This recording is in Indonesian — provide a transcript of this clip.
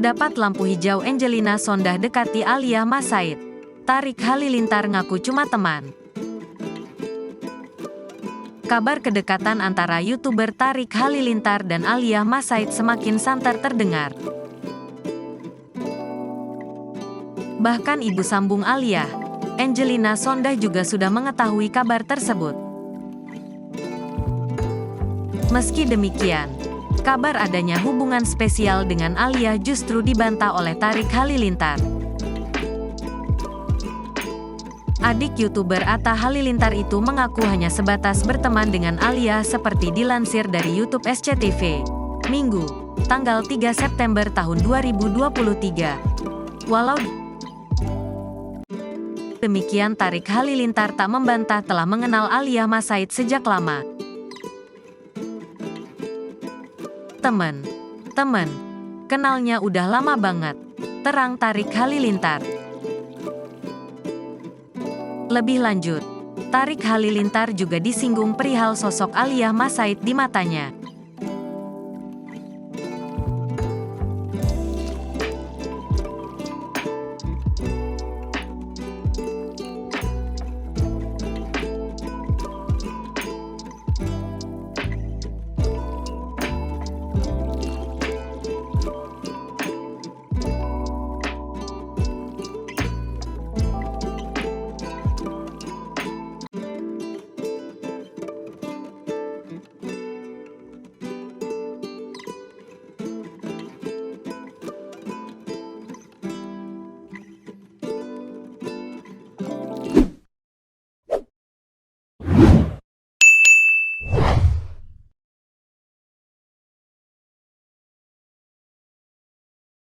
Dapat lampu hijau Angelina Sondah dekati Alia Mas Said. Tarik Halilintar ngaku cuma teman. Kabar kedekatan antara YouTuber Tarik Halilintar dan Alia Mas Said semakin santer terdengar. Bahkan ibu sambung Alia, Angelina Sondah juga sudah mengetahui kabar tersebut. Meski demikian, kabar adanya hubungan spesial dengan Alia justru dibantah oleh Tarik Halilintar. Adik YouTuber Atta Halilintar itu mengaku hanya sebatas berteman dengan Alia seperti dilansir dari YouTube SCTV, Minggu, tanggal 3 September tahun 2023. Walau demikian, Tarik Halilintar tak membantah telah mengenal Alia Mas Said sejak lama. Temen, kenalnya udah lama banget, terang Tarik Halilintar. Lebih lanjut, Tarik Halilintar juga disinggung perihal sosok Alia Mas Said di matanya.